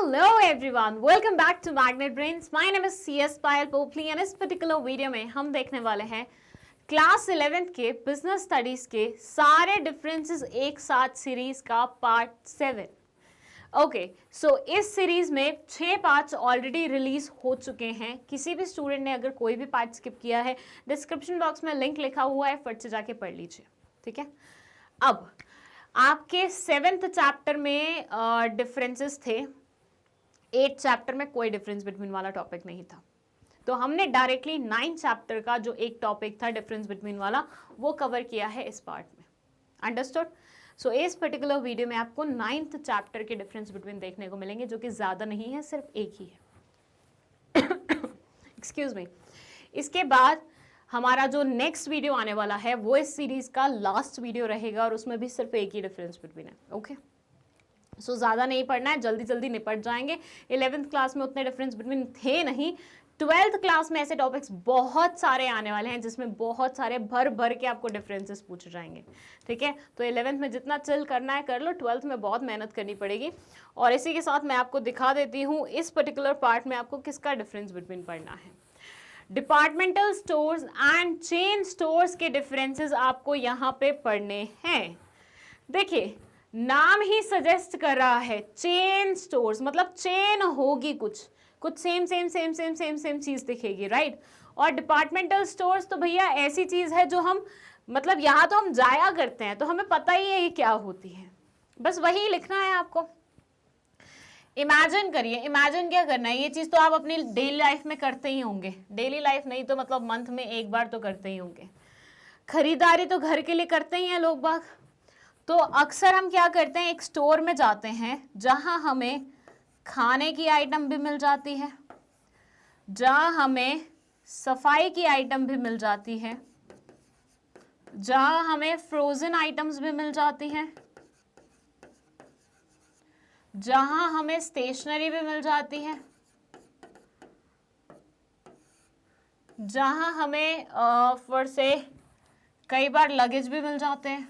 Hello everyone, welcome back to Magnet Brains. My name is CS Payal Popli and इस particular video में हम देखने वाले हैं क्लास 11th के बिजनेस स्टडीज के सारे डिफरेंसेस एक साथ सीरीज का पार्ट 7। ओके, सो इस सीरीज में 6 पार्ट्स ऑलरेडी रिलीज हो चुके हैं। किसी भी स्टूडेंट ने अगर कोई भी पार्ट स्किप किया है, डिस्क्रिप्शन बॉक्स में लिंक लिखा हुआ है, फट से जाके पढ़ लीजिए, ठीक है। अब आपके 7th चैप्टर में डिफरेंसेस थे, 8th चैप्टर में कोई डिफरेंस बिटवीन वाला टॉपिक नहीं था, तो हमने डायरेक्टली 9th चैप्टर का जो एक टॉपिक था डिफरेंस बिटवीन वाला वो कवर किया है इस पार्ट में। अंडरस्टूड? सो इस पर्टिकुलर वीडियो में आपको 9th चैप्टर के डिफरेंस बिटवीन देखने को मिलेंगे, जो कि ज़्यादा नहीं है, सिर्फ एक ही है। Excuse me. इसके बाद हमारा जो नेक्स्ट वीडियो आने वाला है वो इस सीरीज का लास्ट वीडियो रहेगा और उसमें भी सिर्फ एक ही डिफरेंस बिटवीन है। ओके, सो ज़्यादा नहीं पढ़ना है, जल्दी जल्दी निपट जाएंगे। 11th क्लास में उतने डिफरेंस बिटवीन थे नहीं, 12th क्लास में ऐसे टॉपिक्स बहुत सारे आने वाले हैं जिसमें बहुत सारे भर भर के आपको डिफरेंसेस पूछे जाएंगे, ठीक है। तो 11th में जितना चिल करना है कर लो, 12th में बहुत मेहनत करनी पड़ेगी। और इसी के साथ मैं आपको दिखा देती हूँ इस पर्टिकुलर पार्ट में आपको किसका डिफरेंस बिटवीन पढ़ना है। Departmental stores and chain stores के डिफरेंसेस आपको यहाँ पे पढ़ने हैं। देखिए, नाम ही सजेस्ट कर रहा है चेन स्टोर्स, मतलब चेन होगी, कुछ सेम चीज दिखेगी, राइट। और डिपार्टमेंटल स्टोर्स तो भैया ऐसी चीज है जो हम, मतलब यहाँ तो हम जाया करते हैं तो हमें पता ही है ये क्या होती है, बस वही लिखना है आपको। इमेजिन करिए, इमेजिन क्या करना है, ये चीज तो आप अपनी डेली लाइफ में करते ही होंगे, डेली लाइफ नहीं तो मतलब मंथ में एक बार तो करते ही होंगे। खरीदारी तो घर के लिए करते ही हैं लोग बाग, तो अक्सर हम क्या करते हैं, एक स्टोर में जाते हैं जहां हमें खाने की आइटम भी मिल जाती है, जहां हमें सफाई की आइटम भी मिल जाती है, जहां हमें फ्रोजन आइटम्स भी मिल जाती हैं, जहां हमें स्टेशनरी भी मिल जाती है, जहां हमें फिर से कई बार लगेज भी मिल जाते हैं,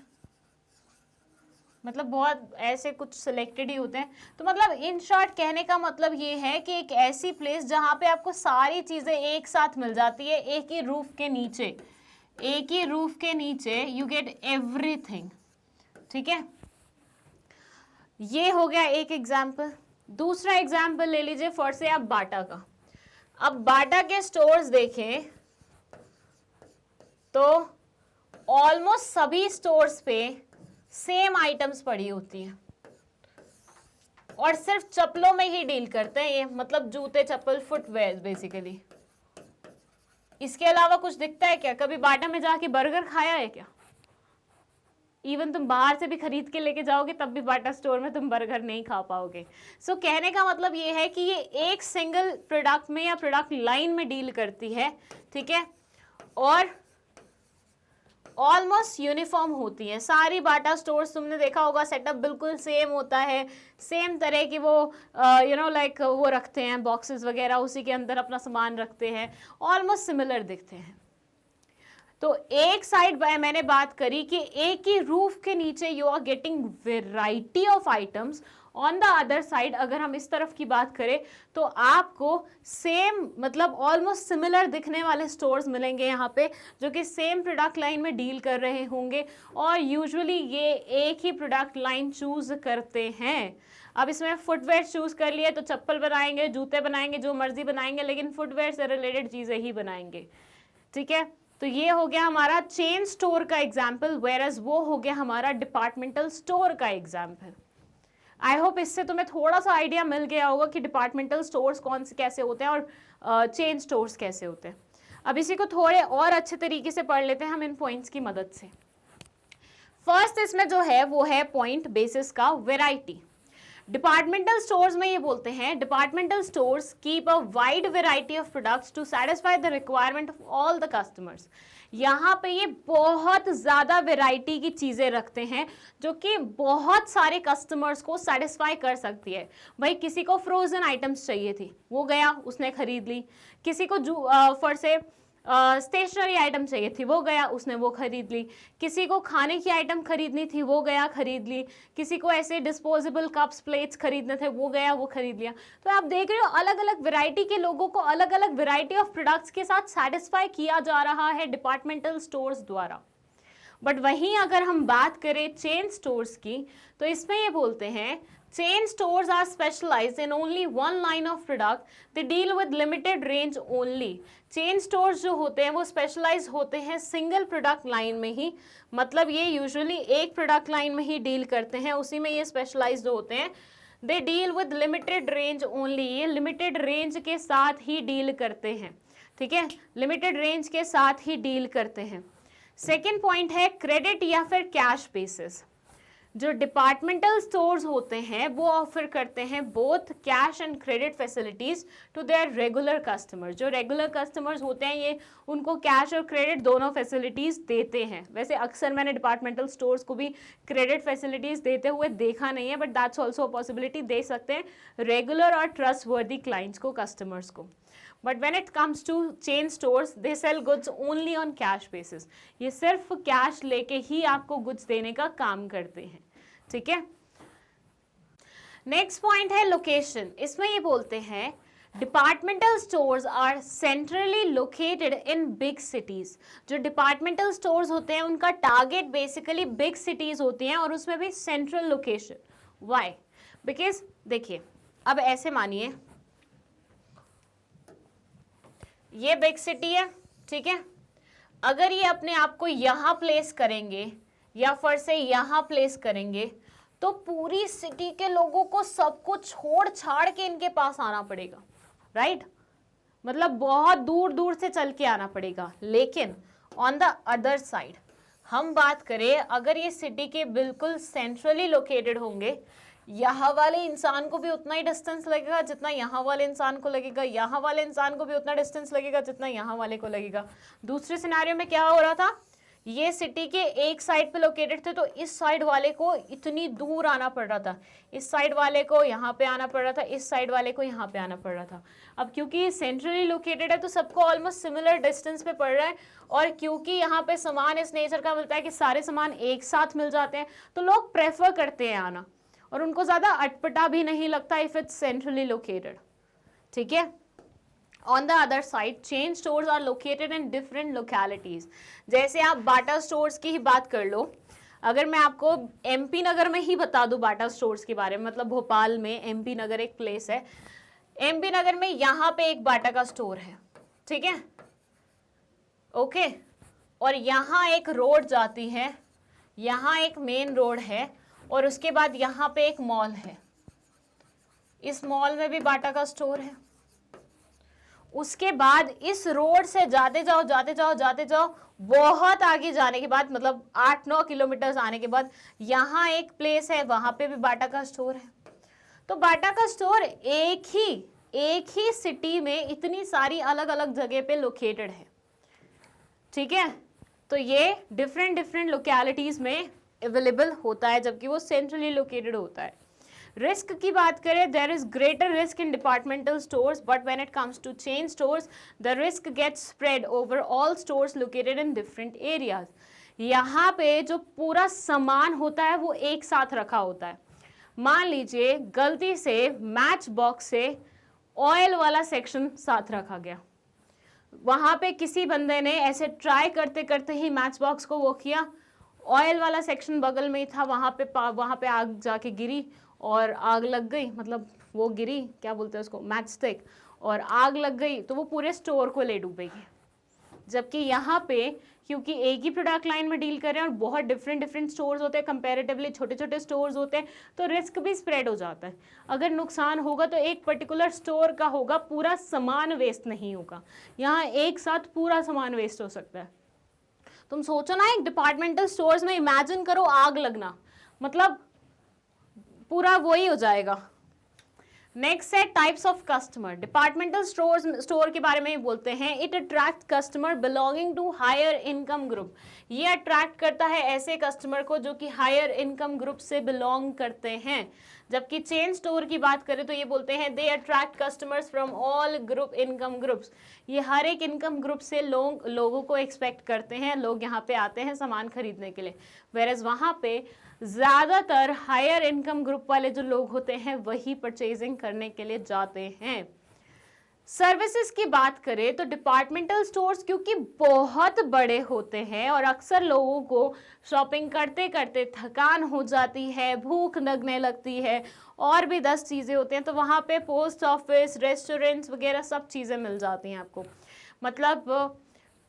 मतलब बहुत ऐसे कुछ सिलेक्टेड ही होते हैं। तो मतलब इन शॉर्ट कहने का मतलब ये है कि एक ऐसी प्लेस जहां पे आपको सारी चीजें एक साथ मिल जाती है, एक ही रूफ के नीचे यू गेट एवरीथिंग, ठीक है। ये हो गया एक एग्जाम्पल। दूसरा एग्जाम्पल ले लीजिए फॉर से आप बाटा का। अब बाटा के स्टोर्स देखें तो ऑलमोस्ट सभी स्टोर्स पे सेम आइटम्स पड़ी होती हैं और सिर्फ चप्पलों में ही डील करते हैं ये, मतलब जूते चप्पल फुटवेयर बेसिकली। इसके अलावा कुछ दिखता है क्या? कभी बाटा में जाके बर्गर खाया है क्या? इवन तुम बाहर से भी खरीद के लेके जाओगे तब भी बाटा स्टोर में तुम बर्गर नहीं खा पाओगे। सो कहने का मतलब ये है कि ये एक सिंगल प्रोडक्ट में या प्रोडक्ट लाइन में डील करती है, ठीक है, और ऑलमोस्ट यूनिफॉर्म होती है सारी बाटा स्टोर्स। तुमने देखा होगा सेटअप बिल्कुल सेम होता है, सेम तरह की वो लाइक वो रखते हैं बॉक्सेस वगैरह, उसी के अंदर अपना सामान रखते हैं, ऑलमोस्ट सिमिलर दिखते हैं। तो एक साइड मैंने बात करी कि एक ही रूफ के नीचे you are getting variety of items. On the other side अगर हम इस तरफ की बात करें तो आपको सेम मतलब ऑलमोस्ट सिमिलर दिखने वाले स्टोर्स मिलेंगे यहाँ पे, जो कि सेम प्रोडक्ट लाइन में डील कर रहे होंगे और यूजुअली ये एक ही प्रोडक्ट लाइन चूज करते हैं। अब इसमें फुटवेयर चूज कर लिए तो चप्पल बनाएंगे, जूते बनाएंगे, जो मर्जी बनाएंगे, लेकिन फुटवेयर से रिलेटेड चीजें ही बनाएंगे, ठीक है। तो ये हो गया हमारा चेन स्टोर का एग्जाम्पल, वेयरएज वो हो गया हमारा डिपार्टमेंटल स्टोर का एग्जाम्पल। आई होप इससे तुम्हें थोड़ा सा आइडिया मिल गया होगा कि डिपार्टमेंटल स्टोर्स कौन से कैसे होते हैं और चेन स्टोर्स कैसे होते हैं। अब इसी को थोड़े और अच्छे तरीके से पढ़ लेते हैं हम इन पॉइंट्स की मदद से। फर्स्ट इसमें जो है वो है पॉइंट बेसिस का वेराइटी। डिपार्टमेंटल स्टोर्स में ये बोलते हैं departmental stores keep a wide variety of products to satisfy the requirement of all the customers. यहाँ पे ये बहुत ज़्यादा वेराइटी की चीज़ें रखते हैं जो कि बहुत सारे कस्टमर्स को सेटिस्फाई कर सकती है। भाई किसी को फ्रोजन आइटम्स चाहिए थी, वो गया उसने खरीद ली। किसी को फॉर से स्टेशनरी आइटम चाहिए थी, वो गया उसने वो खरीद ली। किसी को खाने की आइटम खरीदनी थी, वो गया खरीद ली। किसी को ऐसे डिस्पोजेबल कप्स प्लेट्स खरीदने थे, वो गया वो खरीद लिया। तो आप देख रहे हो अलग अलग वैरायटी के लोगों को अलग अलग वैरायटी ऑफ प्रोडक्ट्स के साथ सेटिस्फाई किया जा रहा है डिपार्टमेंटल स्टोर्स द्वारा। बट वहीं अगर हम बात करें चेन स्टोर्स की, तो इसमें ये बोलते हैं chain stores are specialized in only one line of product, they deal with limited range only। chain stores जो होते हैं वो specialized होते हैं single product line में ही, मतलब ये usually एक product line में ही deal करते हैं, उसी में ये specialized होते हैं। they deal with limited range only, ये limited range के साथ ही deal करते हैं, ठीक है, limited range के साथ ही deal करते हैं। second point है credit या फिर cash basis। जो डिपार्टमेंटल स्टोर्स होते हैं वो ऑफर करते हैं both cash and credit facilities to their regular customer. जो रेगुलर कस्टमर्स होते हैं ये उनको कैश और क्रेडिट दोनों फैसिलिटीज देते हैं। वैसे अक्सर मैंने डिपार्टमेंटल स्टोर्स को भी क्रेडिट फैसिलिटीज देते हुए देखा नहीं है, बट दैट्स ऑल्सो पॉसिबिलिटी, दे सकते हैं रेगुलर और ट्रस्ट वर्दी क्लाइंट्स को, कस्टमर्स को। But when it comes to chain stores they sell goods only on cash basis, ये सिर्फ कैश लेके ही आपको गुड्स देने का काम करते हैं, ठीक है। नेक्स्ट पॉइंट है लोकेशन। इसमें ये बोलते हैं departmental stores are centrally located in big cities. जो डिपार्टमेंटल स्टोर्स होते हैं उनका टारगेट बेसिकली बिग सिटीज होती हैं और उसमें भी सेंट्रल लोकेशन। व्हाई? बिकॉज देखिए, अब ऐसे मानिए ये बिग सिटी है, ठीक है, अगर ये अपने आप को यहां प्लेस करेंगे या फिर से यहां प्लेस करेंगे तो पूरी सिटी के लोगों को सब कुछ छोड़ छाड़ के इनके पास आना पड़ेगा, राइट? मतलब बहुत दूर दूर से चल के आना पड़ेगा। लेकिन ऑन द अदर साइड हम बात करें, अगर ये सिटी के बिल्कुल सेंट्रली लोकेटेड होंगे, यहाँ वाले इंसान को भी उतना ही डिस्टेंस लगेगा जितना यहाँ वाले इंसान को लगेगा, यहाँ वाले इंसान को भी उतना डिस्टेंस लगेगा जितना यहाँ वाले को लगेगा। दूसरे सिनेरियो में क्या हो रहा था, ये सिटी के एक साइड पे लोकेटेड थे तो इस साइड वाले को इतनी दूर आना पड़ रहा था, इस साइड वाले को यहाँ पे आना पड़ रहा था, इस साइड वाले को यहाँ पे आना पड़ रहा था। अब क्योंकि सेंट्रली लोकेटेड है तो सबको ऑलमोस्ट सिमिलर डिस्टेंस पे पड़ रहा है, और क्योंकि यहाँ पे सामान इस नेचर का मिलता है कि सारे सामान एक साथ मिल जाते हैं, तो लोग प्रेफर करते हैं आना और उनको ज्यादा अटपटा भी नहीं लगता इफ इट्स सेंट्रली लोकेटेड, ठीक है। On the other side, chain stores are located in different localities। जैसे आप बाटा स्टोर्स की ही बात कर लो, अगर मैं आपको एमपी नगर में ही बता दूं बाटा स्टोर्स के बारे में, मतलब भोपाल में एमपी नगर एक प्लेस है, एमपी नगर में यहाँ पे एक बाटा का स्टोर है, ठीक है, ओके, और यहाँ एक रोड जाती है, यहाँ एक मेन रोड है, और उसके बाद यहाँ पे एक मॉल है, इस मॉल में भी बाटा का स्टोर है। उसके बाद इस रोड से जाते जाओ जाते जाओ जाते जाओ, बहुत आगे जाने के बाद, मतलब 8-9 किलोमीटर आने के बाद यहाँ एक प्लेस है, वहां पे भी बाटा का स्टोर है। तो बाटा का स्टोर एक ही सिटी में इतनी सारी अलग अलग जगह पे लोकेटेड है, ठीक है। तो ये डिफरेंट लोकेलिटीज में अवेलेबल होता है, जबकि वो सेंट्रली लोकेटेड होता है। रिस्क की बात करें, there is greater risk in departmental stores, but when it comes to chain stores the risk gets spread over all stores located in different areas. यहाँ पे जो पूरा सामान होता है वो एक साथ रखा होता है। मान लीजिए गलती से मैच बॉक्स से ऑयल वाला सेक्शन साथ रखा गया, वहां पे किसी बंदे ने ऐसे ट्राई करते करते ही मैच बॉक्स को वो किया, ऑयल वाला सेक्शन बगल में ही था, वहां पे आग जाके गिरी और आग लग गई, मतलब वो गिरी, क्या बोलते हैं उसको, मैच स्टिक, और आग लग गई तो वो पूरे स्टोर को ले डूबेगी। जबकि यहाँ पे क्योंकि एक ही प्रोडक्ट लाइन में डील कर रहे हैं और बहुत डिफरेंट स्टोर्स होते हैं, कंपैरेटिवली छोटे छोटे स्टोर्स होते हैं, तो रिस्क भी स्प्रेड हो जाता है। अगर नुकसान होगा तो एक पर्टिकुलर स्टोर का होगा, पूरा सामान वेस्ट नहीं होगा। यहाँ एक साथ पूरा सामान वेस्ट हो सकता है। तुम सोचो ना, एक डिपार्टमेंटल स्टोर्स में इमेजिन करो आग लगना, मतलब पूरा वही हो जाएगा, नेक्स्ट है types of customer. Departmental store के बारे में बोलते हैं, it attract customer belonging to higher income group. ये अट्रैक्ट करता है ऐसे कस्टमर को जो कि हायर इनकम ग्रुप से बिलोंग करते हैं। जबकि चेन स्टोर की बात करें तो ये बोलते हैं they attract customers from all group income groups. ये हर एक इनकम ग्रुप से लोगों को एक्सपेक्ट करते हैं, लोग यहाँ पे आते हैं सामान खरीदने के लिए। वेरएज वहाँ पे ज़्यादातर हायर इनकम ग्रुप वाले जो लोग होते हैं वही परचेजिंग करने के लिए जाते हैं। सर्विसेज की बात करें तो डिपार्टमेंटल स्टोर्स क्योंकि बहुत बड़े होते हैं और अक्सर लोगों को शॉपिंग करते करते थकान हो जाती है, भूख लगने लगती है और भी 10 चीज़ें होती हैं, तो वहाँ पे पोस्ट ऑफिस, रेस्टोरेंट्स वगैरह सब चीज़ें मिल जाती हैं आपको। मतलब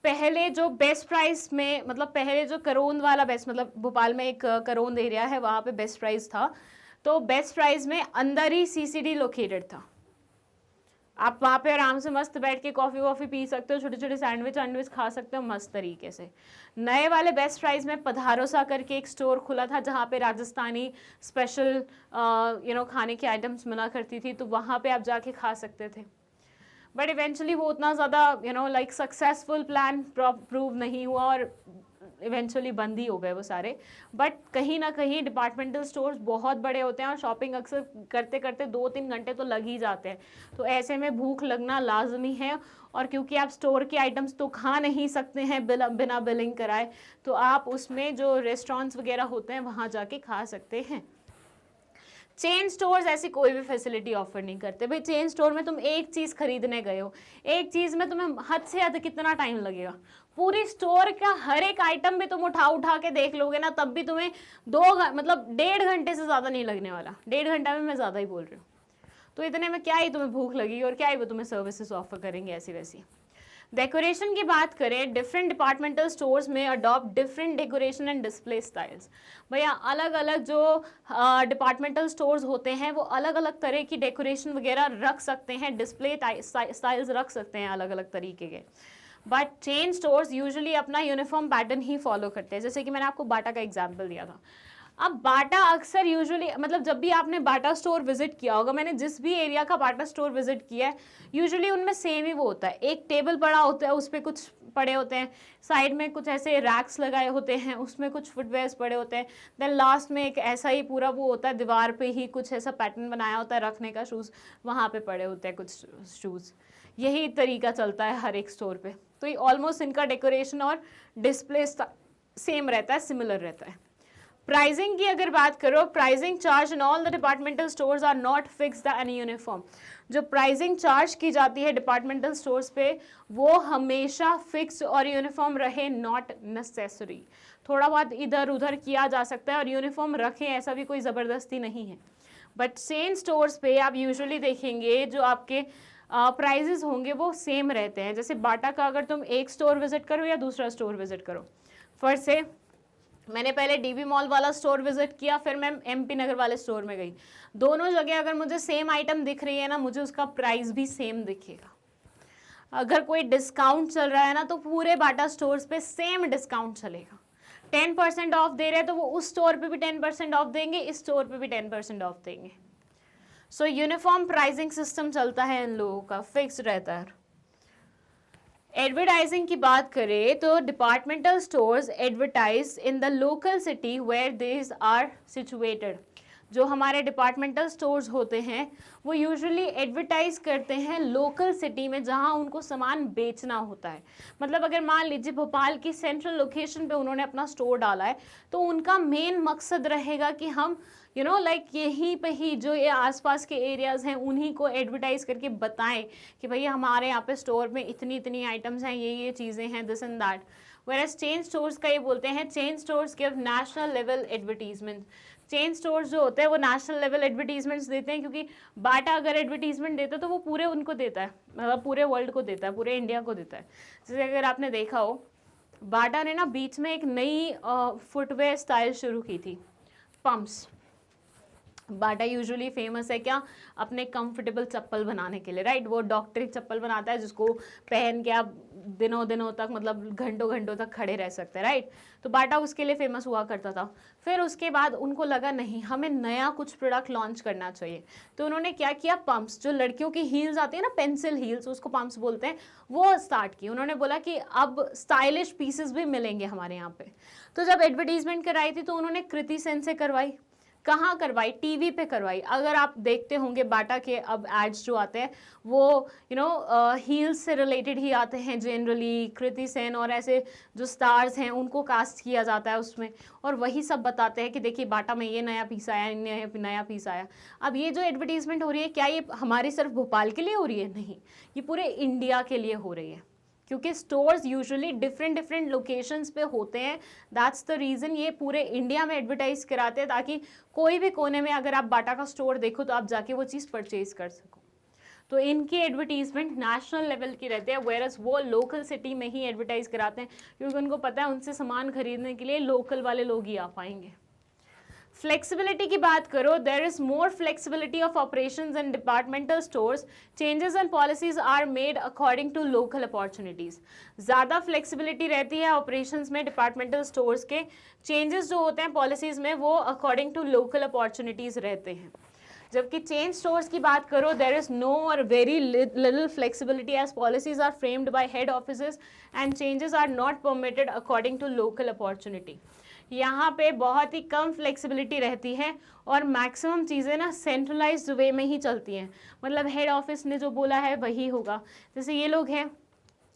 पहले जो बेस्ट प्राइस में, मतलब पहले जो करोंद वाला बेस्ट, मतलब भोपाल में एक करोंद एरिया है वहाँ पे बेस्ट प्राइस था, तो बेस्ट प्राइस में अंदर ही सीसीडी लोकेटेड था। आप वहाँ पे आराम से मस्त बैठ के कॉफ़ी वॉफ़ी पी सकते हो, छोटे छोटे सैंडविच खा सकते हो मस्त तरीके से। नए वाले बेस्ट प्राइस में पधारोसा करके एक स्टोर खुला था जहाँ पे राजस्थानी स्पेशल खाने की आइटम्स मिला करती थी, तो वहाँ पे आप जाके खा सकते थे। बट इवेंचुअली वो उतना ज़्यादा सक्सेसफुल प्लान प्रूव नहीं हुआ और इवेंचुअली बंद ही हो गए वो सारे। बट कहीं ना कहीं डिपार्टमेंटल स्टोर्स बहुत बड़े होते हैं और शॉपिंग अक्सर करते करते 2-3 घंटे तो लग ही जाते हैं, तो ऐसे में भूख लगना लाजमी है। और क्योंकि आप स्टोर के आइटम्स तो खा नहीं सकते हैं बिना बिलिंग कराए, तो आप उसमें जो रेस्टोरेंट्स वगैरह होते हैं वहाँ जाके खा सकते हैं। चेन स्टोर्स ऐसी कोई भी फैसिलिटी ऑफर नहीं करते। भाई चेन स्टोर में तुम एक चीज़ खरीदने गए हो, एक चीज़ में तुम्हें हद से हद कितना टाइम लगेगा? पूरी स्टोर का हर एक आइटम भी तुम उठा के देख लोगे ना, तब भी तुम्हें 1.5 घंटे से ज़्यादा नहीं लगने वाला। 1.5 घंटा में मैं ज़्यादा ही बोल रही हूँ। तो इतने में क्या ही तुम्हें भूख लगी और क्या ही वो तुम्हें सर्विसेज ऑफर करेंगे ऐसी वैसी। डेकोरेशन की बात करें, डिफरेंट डिपार्टमेंटल स्टोर्स में adopt different decoration and display styles. भैया अलग अलग जो डिपार्टमेंटल स्टोर्स होते हैं वो अलग अलग तरह की डेकोरेशन वगैरह रख सकते हैं, डिस्प्ले स्टाइल्स रख सकते हैं अलग अलग तरीके के। बट चेन स्टोर्स यूजुअली अपना यूनिफॉर्म पैटर्न ही फॉलो करते हैं। जैसे कि मैंने आपको बाटा का एग्जाम्पल दिया था। अब बाटा अक्सर यूजुअली, मतलब जब भी आपने बाटा स्टोर विजिट किया होगा, मैंने जिस भी एरिया का बाटा स्टोर विजिट किया है, यूजुअली उनमें सेम ही वो होता है। एक टेबल पड़ा होता है, उस पर कुछ पड़े होते हैं, साइड में कुछ ऐसे रैक्स लगाए होते हैं, उसमें कुछ फुटवेयर्स पड़े होते हैं, देन लास्ट में एक ऐसा ही पूरा वो होता है, दीवार पे ही कुछ ऐसा पैटर्न बनाया होता है रखने का, शूज़ वहाँ पे पड़े होते हैं कुछ शूज़। यही तरीका चलता है हर एक स्टोर पे। तो ये ऑलमोस्ट इनका डेकोरेशन और डिस्प्ले सेम रहता है, सिमिलर रहता है। प्राइसिंग की अगर बात करो, pricing charge in all the departmental stores are not fixed and uniform. जो प्राइसिंग चार्ज की जाती है डिपार्टमेंटल स्टोर्स पे वो हमेशा फिक्स और यूनिफॉर्म रहे, नॉट नेसेसरी। थोड़ा बहुत इधर उधर किया जा सकता है और यूनिफॉर्म रखें ऐसा भी कोई ज़बरदस्ती नहीं है। बट चेन स्टोर्स पे आप यूजुअली देखेंगे जो आपके प्राइजेस होंगे वो सेम रहते हैं। जैसे बाटा का अगर तुम एक स्टोर विजिट करो या दूसरा स्टोर विजिट करो, फर्स्ट से मैंने पहले डीबी मॉल वाला स्टोर विजिट किया, फिर मैं एमपी नगर वाले स्टोर में गई। दोनों जगह अगर मुझे सेम आइटम दिख रही है ना, मुझे उसका प्राइस भी सेम दिखेगा। अगर कोई डिस्काउंट चल रहा है ना, तो पूरे बाटा स्टोर्स पे सेम डिस्काउंट चलेगा। 10% ऑफ दे रहे हैं तो वो उस स्टोर पे भी 10% ऑफ देंगे, इस स्टोर पे भी 10% ऑफ देंगे। सो यूनिफॉर्म प्राइसिंग सिस्टम चलता है इन लोगों का, फिक्स्ड रहता है। एडवर्टाइजिंग की बात करें तो departmental stores advertise in the local city where this are situated. जो हमारे डिपार्टमेंटल स्टोर्स होते हैं वो यूजुअली एडवर्टाइज करते हैं लोकल सिटी में जहां उनको सामान बेचना होता है। मतलब अगर मान लीजिए भोपाल की सेंट्रल लोकेशन पे उन्होंने अपना स्टोर डाला है, तो उनका मेन मकसद रहेगा कि हम यहीं पे ही जो ये आसपास के एरियाज़ हैं उन्हीं को एडवर्टाइज करके बताएं कि भैया हमारे यहाँ पे स्टोर में इतनी इतनी आइटम्स हैं, ये चीज़ें हैं, this and that. Whereas chain stores का ये बोलते हैं chain stores give national level advertisement. Chain stores जो होते हैं वो नेशनल लेवल एडवर्टीजमेंट्स देते हैं, क्योंकि बाटा अगर एडवर्टीजमेंट देता है तो वो पूरे उनको देता है, मतलब पूरे वर्ल्ड को देता है, पूरे इंडिया को देता है। जैसे अगर आपने देखा हो, बाटा ने ना बीच में एक नई फुटवेयर स्टाइल शुरू की थी, पम्प्स। बाटा यूजुअली फेमस है क्या, अपने कंफर्टेबल चप्पल बनाने के लिए, राइट। वो डॉक्टरी चप्पल बनाता है जिसको पहन के आप दिनों दिनों तक, मतलब घंटों घंटों तक खड़े रह सकते हैं, राइट। तो बाटा उसके लिए फेमस हुआ करता था। फिर उसके बाद उनको लगा नहीं, हमें नया कुछ प्रोडक्ट लॉन्च करना चाहिए, तो उन्होंने क्या किया, पंप्स, जो लड़कियों की हील्स आती है ना, पेंसिल हील्स, उसको पंप्स बोलते हैं, वो स्टार्ट की। उन्होंने बोला कि अब स्टाइलिश पीसेस भी मिलेंगे हमारे यहाँ पे। तो जब एडवर्टीजमेंट कराई थी तो उन्होंने कृति सेन से करवाई। कहाँ करवाई, टीवी पे करवाई। अगर आप देखते होंगे बाटा के अब एड्स जो आते हैं वो हील्स से रिलेटेड ही आते हैं जनरली। कृति सेन और ऐसे जो स्टार्स हैं उनको कास्ट किया जाता है उसमें, और वही सब बताते हैं कि देखिए बाटा में ये नया पीस आया, नया पीस आया। अब ये जो एडवर्टीजमेंट हो रही है, क्या ये हमारी सिर्फ भोपाल के लिए हो रही है? नहीं, ये पूरे इंडिया के लिए हो रही है, क्योंकि स्टोर्स यूजुअली डिफरेंट लोकेशंस पे होते हैं। दैट्स द रीज़न ये पूरे इंडिया में एडवर्टाइज कराते हैं, ताकि कोई भी कोने में अगर आप बाटा का स्टोर देखो तो आप जाके वो चीज़ परचेज कर सको। तो इनकी एडवर्टीजमेंट नेशनल लेवल की रहते हैं, वेरस वो लोकल सिटी में ही एडवर्टाइज कराते हैं, क्योंकि उनको पता है उनसे सामान खरीदने के लिए लोकल वाले लोग ही आ पाएंगे। फ्लेक्सिबिलिटी की बात करो, there is more flexibility of operations in departmental stores, changes and policies are made according to local opportunities. ज़्यादा फ्लेक्सिबिलिटी रहती है ऑपरेशंस में डिपार्टमेंटल स्टोर्स के, चेंजेस जो होते हैं पॉलिसीज में वो अकॉर्डिंग टू लोकल अपॉर्चुनिटीज रहते हैं। जबकि चेन स्टोर्स की बात करो, there is no or very little flexibility as policies are framed by head offices and changes are not permitted according to local opportunity. यहाँ पे बहुत ही कम फ्लेक्सिबिलिटी रहती है और मैक्सिमम चीज़ें ना सेंट्रलाइज्ड वे में ही चलती हैं, मतलब हेड ऑफिस ने जो बोला है वही होगा। जैसे ये लोग हैं,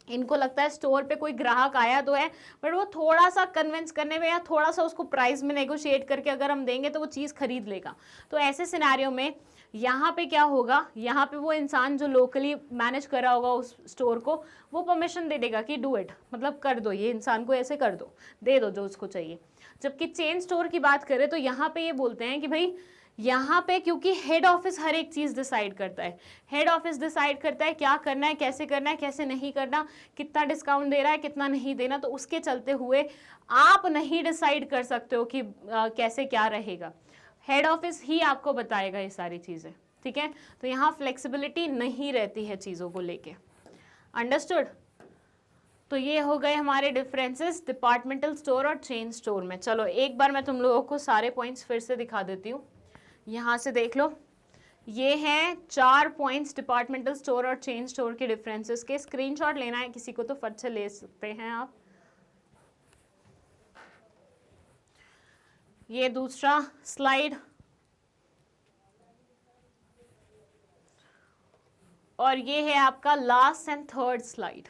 इनको लगता है स्टोर पे कोई ग्राहक आया तो है, बट वो थोड़ा सा कन्विंस करने में या थोड़ा सा उसको प्राइस में नेगोशिएट करके अगर हम देंगे तो वो चीज़ खरीद लेगा। तो ऐसे सिनेरियो में यहाँ पे क्या होगा, यहाँ पे वो इंसान जो लोकली मैनेज कर रहा होगा उस स्टोर को, वो परमिशन दे देगा कि डू इट, मतलब कर दो, ये इंसान को ऐसे कर दो, दे दो जो उसको चाहिए। जबकि चेन स्टोर की बात करें तो यहाँ पे ये बोलते हैं कि भाई यहाँ पे क्योंकि हेड ऑफिस हर एक चीज़ डिसाइड करता है, हेड ऑफिस डिसाइड करता है क्या करना है, कैसे नहीं करना, कितना डिस्काउंट दे रहा है, कितना नहीं देना, तो उसके चलते हुए आप नहीं डिसाइड कर सकते हो कि कैसे क्या रहेगा। हेड ऑफिस ही आपको बताएगा ये सारी चीज़ें, ठीक है। तो यहाँ फ्लेक्सिबिलिटी नहीं रहती है चीज़ों को लेके। अंडरस्टूड? तो ये हो गए हमारे डिफरेंसेस डिपार्टमेंटल स्टोर और चेन स्टोर में। चलो एक बार मैं तुम लोगों को सारे पॉइंट्स फिर से दिखा देती हूँ। यहाँ से देख लो, ये हैं 4 पॉइंट्स डिपार्टमेंटल स्टोर और चेन स्टोर के डिफरेंसेस के। स्क्रीनशॉट लेना है किसी को तो फट से ले सकते हैं आप। ये दूसरा स्लाइड, और ये है आपका लास्ट एंड थर्ड स्लाइड।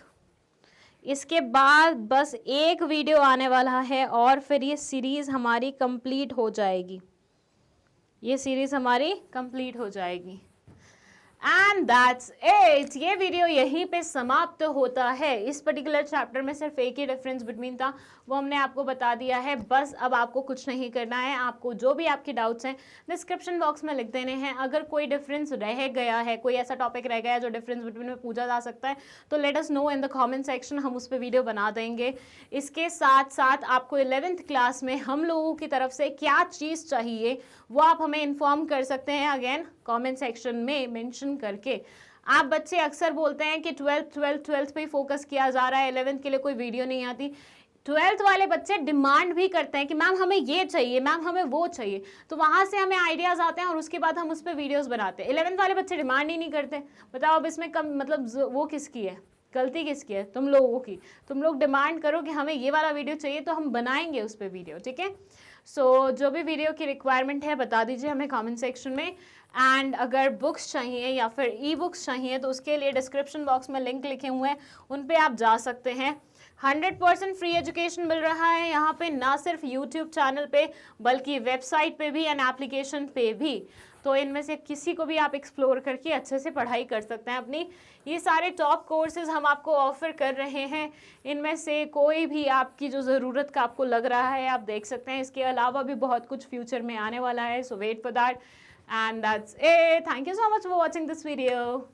इसके बाद बस एक वीडियो आने वाला है और फिर ये सीरीज हमारी कंप्लीट हो जाएगी, ये सीरीज हमारी कंप्लीट हो जाएगी। And that's it. ये वीडियो यहीं पे समाप्त होता है। इस पर्टिकुलर चैप्टर में सिर्फ एक ही डिफरेंस बिटवीन था, वो हमने आपको बता दिया है। बस अब आपको कुछ नहीं करना है, आपको जो भी आपके डाउट्स हैं डिस्क्रिप्शन बॉक्स में लिख देने हैं। अगर कोई डिफरेंस रह गया है, कोई ऐसा टॉपिक रह गया है जो डिफरेंस बिटवीन में पूछा जा सकता है, तो let us know in the comment section, हम उस पर वीडियो बना देंगे। इसके साथ साथ आपको 11th क्लास में हम लोगों की तरफ से क्या चीज़ चाहिए वो आप हमें इन्फॉर्म कर सकते हैं, अगेन कमेंट सेक्शन में मेंशन करके। आप बच्चे अक्सर बोलते हैं कि 12th पे ही फोकस किया जा रहा है, 11th के लिए कोई वीडियो नहीं आती। 12th वाले बच्चे डिमांड भी करते हैं कि मैम हमें ये चाहिए, मैम हमें वो चाहिए, तो वहाँ से हमें आइडियाज़ आते हैं और उसके बाद हम उस पर वीडियोज़ बनाते हैं। 11th वाले बच्चे डिमांड ही नहीं करते। बताओ अब इसमें कम मतलब वो किसकी है, गलती किसकी है? तुम लोगों की। तुम लोग डिमांड करो कि हमें ये वाला वीडियो चाहिए तो हम बनाएंगे उस पर वीडियो, ठीक है। सो जो भी वीडियो की रिक्वायरमेंट है बता दीजिए हमें कमेंट सेक्शन में। एंड अगर बुक्स चाहिए या फिर ई बुक्स चाहिए तो उसके लिए डिस्क्रिप्शन बॉक्स में लिंक लिखे हुए हैं, उन पे आप जा सकते हैं। 100% फ्री एजुकेशन मिल रहा है यहाँ पे, ना सिर्फ यूट्यूब चैनल पे बल्कि वेबसाइट पे भी एंड एप्लीकेशन पे भी। तो इनमें से किसी को भी आप एक्सप्लोर करके अच्छे से पढ़ाई कर सकते हैं अपनी। ये सारे टॉप कोर्सेज हम आपको ऑफर कर रहे हैं, इनमें से कोई भी आपकी जो ज़रूरत का आपको लग रहा है आप देख सकते हैं। इसके अलावा भी बहुत कुछ फ्यूचर में आने वाला है, so wait for that. And that's it. Thank you so much for watching this video.